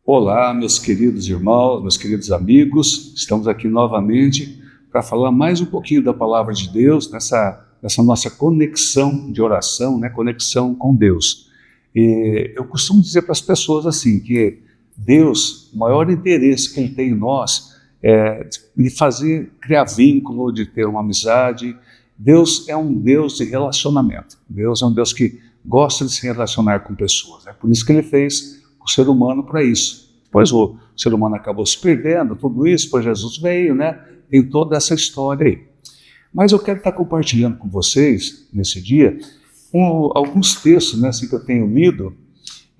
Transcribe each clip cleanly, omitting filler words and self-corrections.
Olá, meus queridos irmãos, meus queridos amigos, estamos aqui novamente para falar mais um pouquinho da Palavra de Deus, nessa nossa conexão de oração, conexão com Deus. E eu costumo dizer para as pessoas assim, que Deus, o maior interesse que Ele tem em nós é de criar vínculo, de ter uma amizade. Deus é um Deus de relacionamento, Deus é um Deus que gosta de se relacionar com pessoas, é por isso que Ele fez o ser humano para isso. Depois o ser humano acabou se perdendo, tudo isso, depois Jesus veio, tem toda essa história aí. Mas eu quero estar compartilhando com vocês, nesse dia, alguns textos assim, que eu tenho lido,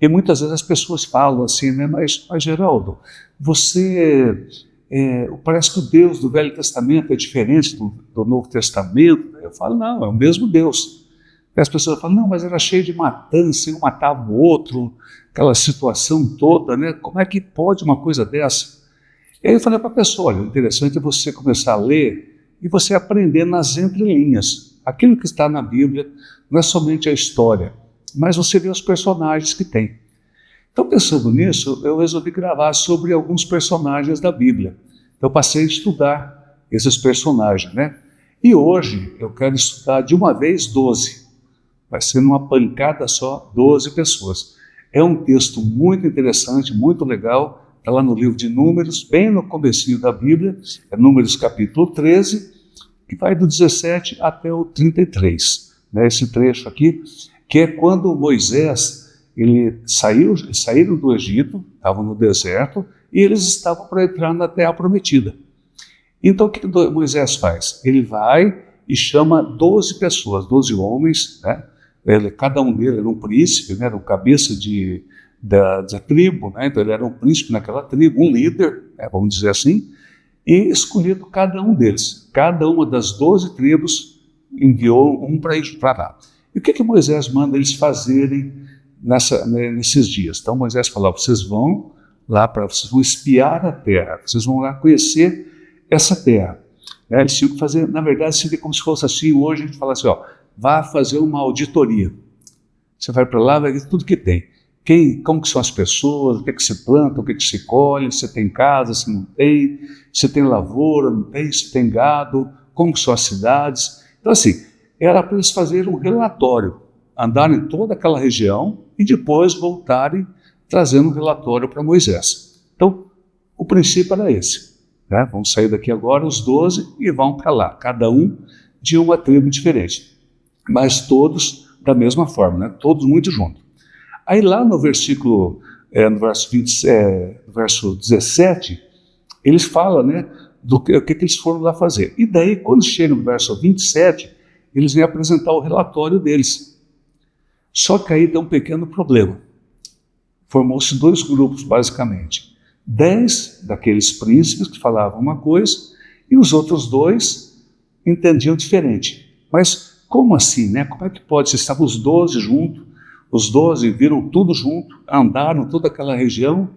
e muitas vezes as pessoas falam assim, mas Geraldo, parece que o Deus do Velho Testamento é diferente do Novo Testamento. Eu falo, não, é o mesmo Deus. E as pessoas falam, não, mas era cheio de matança, um matava o outro, aquela situação toda, Como é que pode uma coisa dessa? E aí eu falei para a pessoa, olha, o interessante é você começar a ler e você aprender nas entrelinhas. Aquilo que está na Bíblia não é somente a história, mas você vê os personagens que tem. Então, pensando nisso, eu resolvi gravar sobre alguns personagens da Bíblia. Então, eu passei a estudar esses personagens, E hoje eu quero estudar de uma vez 12. Vai ser numa pancada só, 12 pessoas. É um texto muito interessante, muito legal, está lá no livro de Números, bem no comecinho da Bíblia, é Números capítulo 13, que vai do 17 até o 33. Esse trecho aqui, que é quando Moisés, saíram do Egito, estavam no deserto, e eles estavam para entrar na Terra Prometida. Então o que Moisés faz? Ele vai e chama 12 pessoas, 12 homens, cada um deles era um príncipe, era o cabeça da tribo, Então ele era um príncipe naquela tribo, um líder, vamos dizer assim, e escolhido cada um deles. Cada uma das 12 tribos enviou um para ir para lá. E o que Moisés manda eles fazerem nesses dias? Então Moisés falou, vocês vão espiar a terra, vocês vão lá conhecer essa terra. Eles tinham que fazer, na verdade, seria como se fosse assim, hoje a gente fala assim, vá fazer uma auditoria. Você vai para lá, vai ver tudo que tem. Como que são as pessoas, o que se planta, o que se colhe, se tem casa, se não tem, se tem lavoura, não tem, se tem gado, como que são as cidades. Então assim, era para eles fazerem um relatório, andarem em toda aquela região e depois voltarem trazendo um relatório para Moisés. Então, o princípio era esse. Vamos sair daqui agora, os 12, e vão para lá, cada um de uma tribo diferente, mas todos da mesma forma, todos muito juntos. Aí lá no verso 17, eles falam do que eles foram lá fazer. E daí, quando chega no verso 27, eles vêm apresentar o relatório deles. Só que aí tem um pequeno problema. Formou-se 2 grupos, basicamente. 10 daqueles príncipes que falavam uma coisa e os outros 2 entendiam diferente. Mas como assim, Como é que pode? Se estavam os 12 juntos, os 12 viram tudo junto, andaram toda aquela região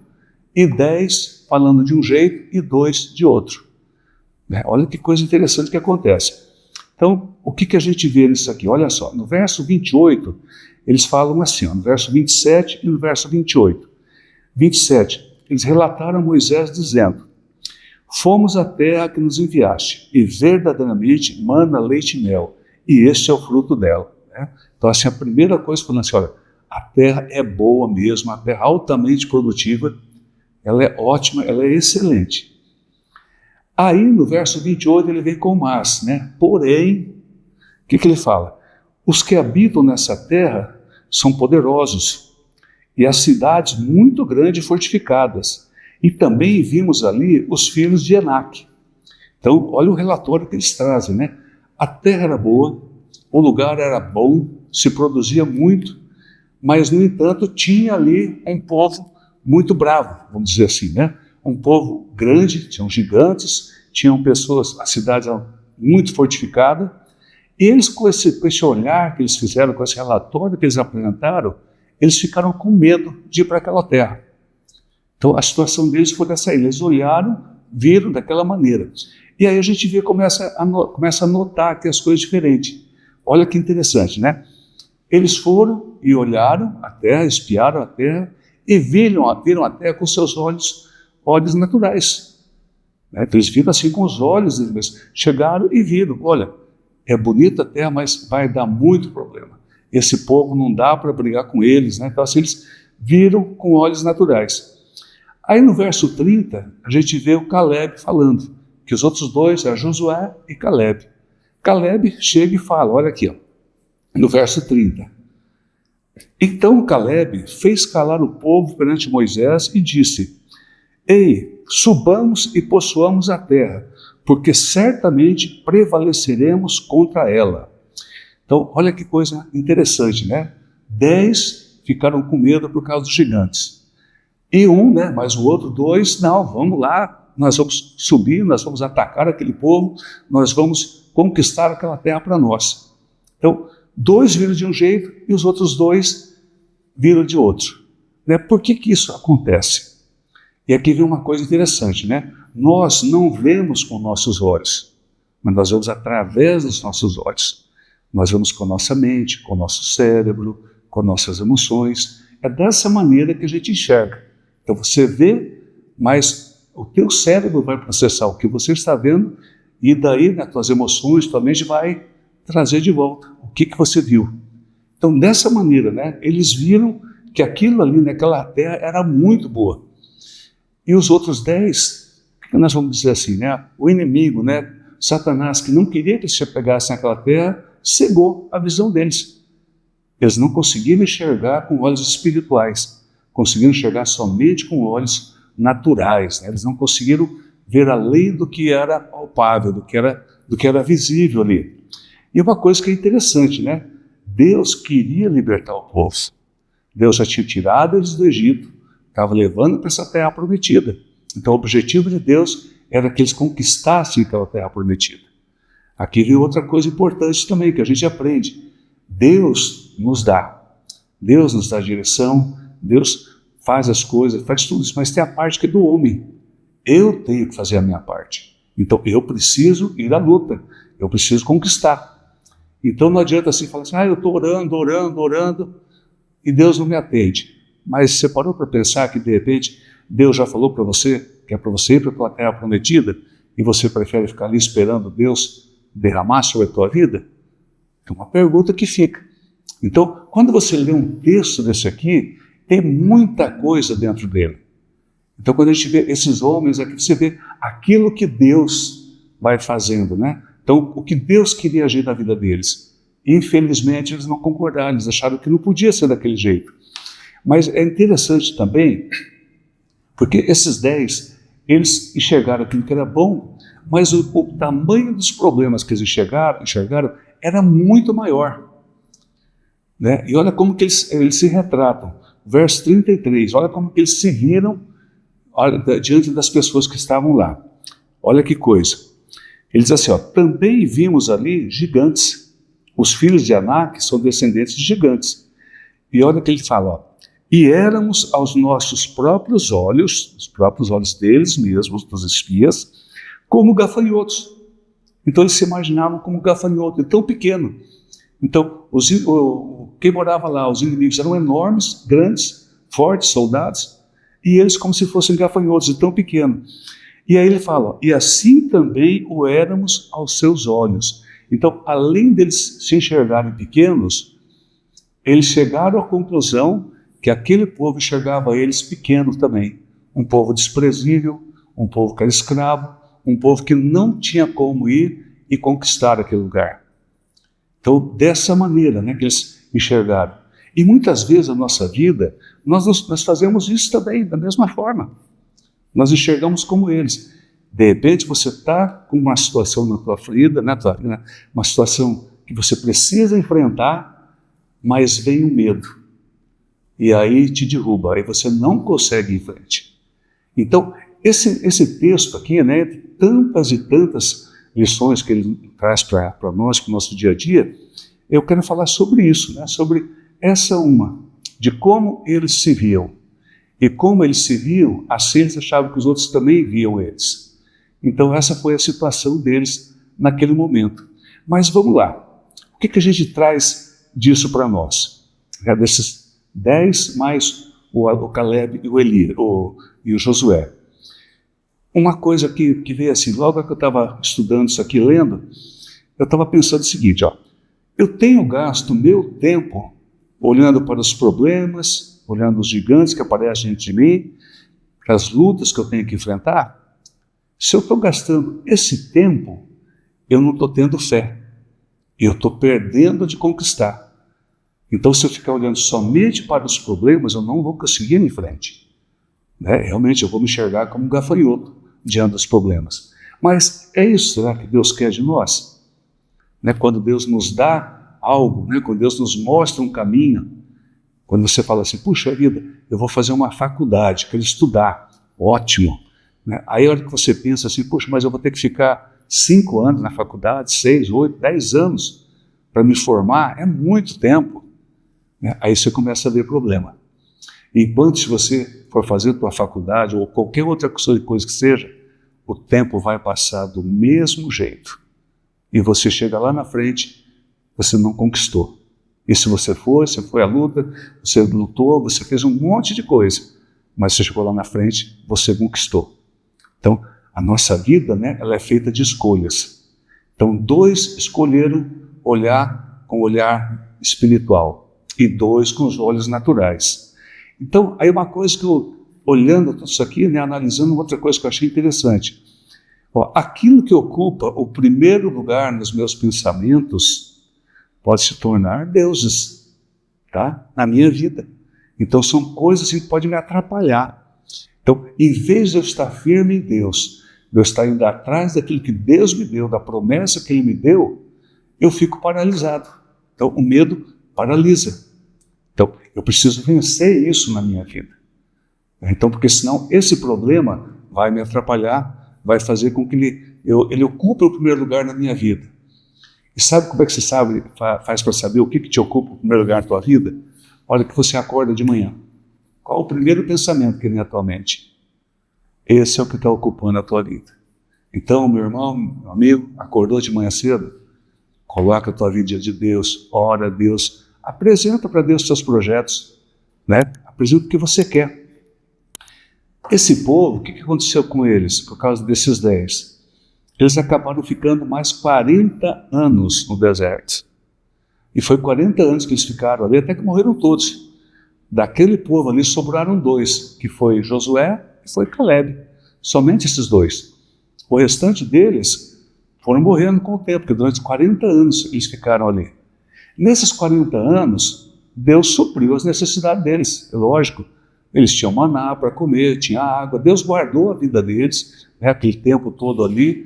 e 10 falando de um jeito e 2 de outro. Olha que coisa interessante que acontece. Então, o que a gente vê nisso aqui? Olha só, no verso 28, eles falam assim, no verso 27 e no verso 28. 27. Eles relataram a Moisés dizendo, fomos à terra que nos enviaste, e verdadeiramente mana leite e mel, e este é o fruto dela. Então, assim, a primeira coisa, falando assim, olha, a terra é boa mesmo, a terra altamente produtiva, ela é ótima, ela é excelente. Aí, no verso 28, ele vem com mas, Porém, o que ele fala? Os que habitam nessa terra são poderosos, e as cidades muito grandes e fortificadas. E também vimos ali os filhos de Enaque. Então, olha o relatório que eles trazem, A terra era boa, o lugar era bom, se produzia muito, mas, no entanto, tinha ali um povo muito bravo, vamos dizer assim, Um povo grande, tinham gigantes, tinham pessoas, a cidade era muito fortificada, e eles, com esse olhar que eles fizeram, com esse relatório que eles apresentaram, eles ficaram com medo de ir para aquela terra. Então, a situação deles foi dessa aí. Eles olharam, viram daquela maneira. E aí a gente começa a notar que as coisas diferentes. Olha que interessante, Eles foram e olharam a terra, espiaram a terra, e viram a terra com seus olhos naturais. Né? Então eles viram assim com os olhos deles mesmos. Chegaram e viram, olha, é bonita a terra, mas vai dar muito problema. Esse povo não dá para brigar com eles, né? Então assim, eles viram com olhos naturais. Aí no verso 30, a gente vê o Caleb falando, que os outros dois eram Josué e Caleb. Caleb chega e fala, olha aqui, ó, no verso 30. Então Caleb fez calar o povo perante Moisés e disse, ei, subamos e possuamos a terra, porque certamente prevaleceremos contra ela. Então, olha que coisa interessante, né? 10 ficaram com medo por causa dos gigantes. E né, mas o outro 2, não, vamos lá, nós vamos subir, nós vamos atacar aquele povo, nós vamos conquistar aquela terra para nós. Então, 2 viram de um jeito e os outros 2 viram de outro. Né? Por que isso acontece? E aqui vem uma coisa interessante, né? Nós não vemos com nossos olhos, mas nós vemos através dos nossos olhos. Nós vemos com a nossa mente, com o nosso cérebro, com nossas emoções. É dessa maneira que a gente enxerga. Então você vê, mas o teu cérebro vai processar o que você está vendo e daí, nas tuas emoções, tua mente vai trazer de volta o que você viu. Então, dessa maneira, né, eles viram que aquilo ali naquela terra era muito boa. E os outros 10, o que nós vamos dizer assim, né? O inimigo, né, Satanás, que não queria que eles se apegassem àquela terra, cegou a visão deles. Eles não conseguiram enxergar com olhos espirituais, conseguiram enxergar somente com olhos naturais, né? Eles não conseguiram ver além do que era palpável, do que era visível ali. E uma coisa que é interessante, né? Deus queria libertar o povo. Deus já tinha tirado eles do Egito, estava levando para essa terra prometida. Então o objetivo de Deus era que eles conquistassem aquela terra prometida. Aqui vem outra coisa importante também, que a gente aprende. Deus nos dá direção, Deus faz as coisas, faz tudo isso, mas tem a parte que é do homem. Eu tenho que fazer a minha parte. Então eu preciso ir à luta, eu preciso conquistar. Então não adianta assim falar assim, eu estou orando, e Deus não me atende. Mas você parou para pensar que de repente Deus já falou para você que é para você ir para a terra prometida e você prefere ficar ali esperando Deus derramar sobre a tua vida? É uma pergunta que fica. Então, quando você lê um texto desse aqui, tem muita coisa dentro dele. Então, quando a gente vê esses homens aqui, você vê aquilo que Deus vai fazendo, né? Então, o que Deus queria agir na vida deles. Infelizmente, eles não concordaram, eles acharam que não podia ser daquele jeito. Mas é interessante também, porque esses 10, eles enxergaram aquilo que era bom, mas o tamanho dos problemas que eles enxergaram era muito maior. Né? E olha como que eles se retratam. Verso 33, olha como que eles se viram diante das pessoas que estavam lá. Olha que coisa. Ele diz assim, também vimos ali gigantes. Os filhos de Anak são descendentes de gigantes. E olha o que ele fala, e éramos aos nossos próprios olhos, os próprios olhos deles mesmos, dos espias, como gafanhotos. Então eles se imaginavam como gafanhoto, tão pequeno. Então, quem morava lá, os inimigos eram enormes, grandes, fortes, soldados, e eles como se fossem gafanhotos, tão pequenos. E aí ele fala, e assim também o éramos aos seus olhos. Então, além deles se enxergarem pequenos, eles chegaram à conclusão que aquele povo enxergava eles pequenos também. Um povo desprezível, um povo que era escravo, um povo que não tinha como ir e conquistar aquele lugar. Então, dessa maneira, né, que eles enxergaram. E muitas vezes na nossa vida, nós fazemos isso também, da mesma forma. Nós enxergamos como eles. De repente, você está com uma situação na tua vida, uma situação que você precisa enfrentar, mas vem o medo. E aí te derruba, aí você não consegue ir em frente. Então, esse texto aqui, né, tantas e tantas lições que ele traz para nós, para o nosso dia a dia, eu quero falar sobre isso, né, sobre essa de como eles se viam. E como eles se viam, assim eles achavam que os outros também viam eles. Então essa foi a situação deles naquele momento. Mas vamos lá, o que a gente traz disso para nós? Desses 10 mais o Caleb e o Josué. Uma coisa que veio assim, logo que eu estava estudando isso aqui, lendo, eu estava pensando o seguinte, eu tenho gasto meu tempo olhando para os problemas, olhando os gigantes que aparecem diante de mim, para as lutas que eu tenho que enfrentar. Se eu estou gastando esse tempo, eu não estou tendo fé. Eu estou perdendo de conquistar. Então, se eu ficar olhando somente para os problemas, eu não vou conseguir ir em frente. Realmente, eu vou me enxergar como um gafanhoto diante dos problemas. Mas é isso, será que Deus quer de nós? Quando Deus nos dá algo, quando Deus nos mostra um caminho, quando você fala assim, puxa vida, eu vou fazer uma faculdade, quero estudar, ótimo. Aí a hora que você pensa assim, puxa, mas eu vou ter que ficar 5 anos na faculdade, 6, 8, 10 anos para me formar, é muito tempo. Aí você começa a ver problema. Enquanto se você for fazer a tua faculdade ou qualquer outra coisa que seja, o tempo vai passar do mesmo jeito. E você chega lá na frente, você não conquistou. E se você foi à luta, você lutou, você fez um monte de coisa, mas você chegou lá na frente, você conquistou. Então, a nossa vida, ela é feita de escolhas. Então, 2 escolheram olhar com o olhar espiritual e 2 com os olhos naturais. Então, aí uma coisa que eu, olhando tudo isso aqui, analisando outra coisa que eu achei interessante. Aquilo que ocupa o primeiro lugar nos meus pensamentos pode se tornar deuses, na minha vida. Então, são coisas que podem me atrapalhar. Então, em vez de eu estar firme em Deus, de eu estar indo atrás daquilo que Deus me deu, da promessa que Ele me deu, eu fico paralisado. Então, o medo paralisa. Então, eu preciso vencer isso na minha vida. Então, porque senão esse problema vai me atrapalhar, vai fazer com que ele ocupe o primeiro lugar na minha vida. E sabe como é que você faz para saber o que te ocupa o primeiro lugar na tua vida? Olha que você acorda de manhã. Qual o primeiro pensamento que vem à tua mente? Esse é o que está ocupando a tua vida. Então, meu irmão, meu amigo, acordou de manhã cedo? Coloca a tua vida diante de Deus, ora a Deus, apresenta para Deus os seus projetos, apresenta o que você quer. Esse povo, o que aconteceu com eles por causa desses 10? Eles acabaram ficando mais 40 anos no deserto. E foi 40 anos que eles ficaram ali, até que morreram todos. Daquele povo ali sobraram 2, que foi Josué e foi Caleb. Somente esses 2. O restante deles foram morrendo com o tempo, porque durante 40 anos eles ficaram ali. Nesses 40 anos, Deus supriu as necessidades deles, é lógico. Eles tinham maná para comer, tinha água, Deus guardou a vida deles, aquele tempo todo ali.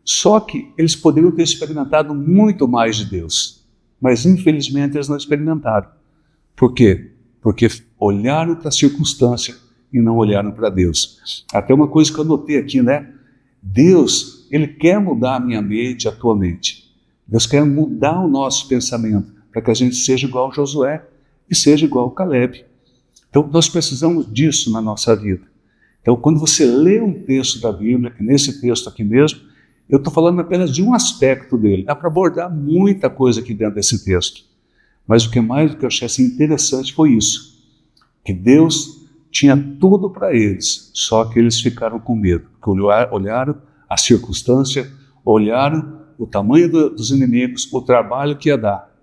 Só que eles poderiam ter experimentado muito mais de Deus, mas infelizmente eles não experimentaram. Por quê? Porque olharam para a circunstância e não olharam para Deus. Até uma coisa que eu notei aqui, Deus, Ele quer mudar a minha mente, a tua mente. Deus quer mudar o nosso pensamento, para que a gente seja igual a Josué e seja igual a Caleb. Então, nós precisamos disso na nossa vida. Então, quando você lê um texto da Bíblia, nesse texto aqui mesmo, eu estou falando apenas de um aspecto dele. Dá para abordar muita coisa aqui dentro desse texto. Mas o que eu achei assim, interessante foi isso, que Deus tinha tudo para eles, só que eles ficaram com medo, porque olharam a circunstância, olharam o tamanho dos inimigos, o trabalho que ia dar,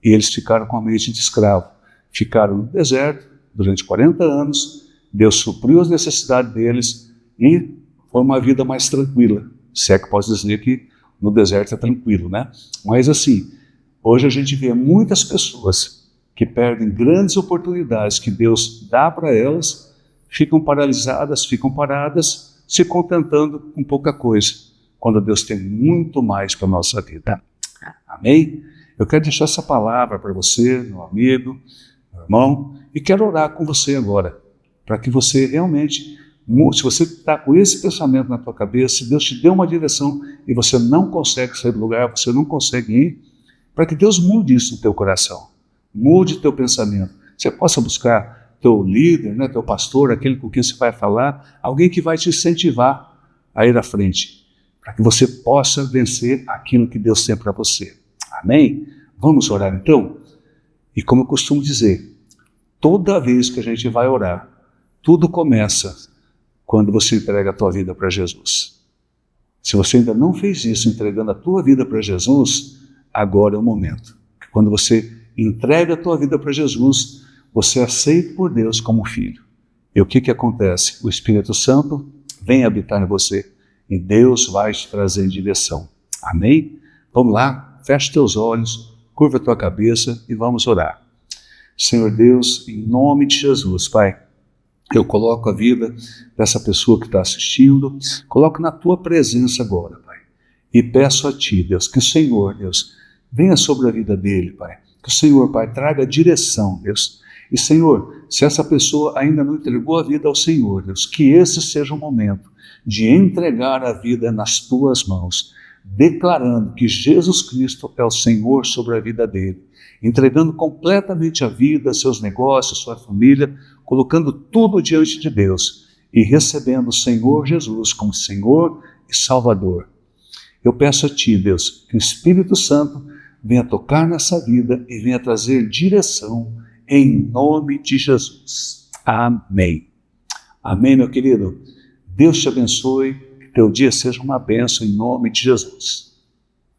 e eles ficaram com a mente de escravo, ficaram no deserto durante 40 anos, Deus supriu as necessidades deles e foi uma vida mais tranquila, se é que posso dizer que no deserto é tranquilo, Mas assim, hoje a gente vê muitas pessoas que perdem grandes oportunidades que Deus dá para elas, ficam paralisadas, ficam paradas, se contentando com pouca coisa, quando Deus tem muito mais para a nossa vida. Amém? Eu quero deixar essa palavra para você, meu amigo, meu irmão, e quero orar com você agora, para que você realmente, se você está com esse pensamento na tua cabeça, se Deus te deu uma direção e você não consegue sair do lugar, você não consegue ir, para que Deus mude isso no teu coração, mude teu pensamento. Você possa buscar teu líder, teu pastor, aquele com quem você vai falar, alguém que vai te incentivar a ir à frente, para que você possa vencer aquilo que Deus tem para você. Amém? Vamos orar então? E como eu costumo dizer, toda vez que a gente vai orar, tudo começa quando você entrega a tua vida para Jesus. Se você ainda não fez isso, entregando a tua vida para Jesus, agora é o momento. Quando você entrega a tua vida para Jesus, você é aceito por Deus como filho. E o que acontece? O Espírito Santo vem habitar em você e Deus vai te trazer em direção. Amém? Vamos lá, fecha teus olhos, curva a tua cabeça e vamos orar. Senhor Deus, em nome de Jesus, Pai, eu coloco a vida dessa pessoa que está assistindo, coloco na tua presença agora, Pai, e peço a ti, Deus, que o Senhor, Deus, venha sobre a vida dele, Pai, que o Senhor, Pai, traga direção, Deus, e Senhor, se essa pessoa ainda não entregou a vida ao Senhor, Deus, que esse seja o momento de entregar a vida nas tuas mãos, declarando que Jesus Cristo é o Senhor sobre a vida dele, entregando completamente a vida, seus negócios, sua família, colocando tudo diante de Deus e recebendo o Senhor Jesus como Senhor e Salvador. Eu peço a ti, Deus, que o Espírito Santo venha tocar nessa vida e venha trazer direção em nome de Jesus. Amém. Amém, meu querido. Deus te abençoe, que teu dia seja uma bênção em nome de Jesus.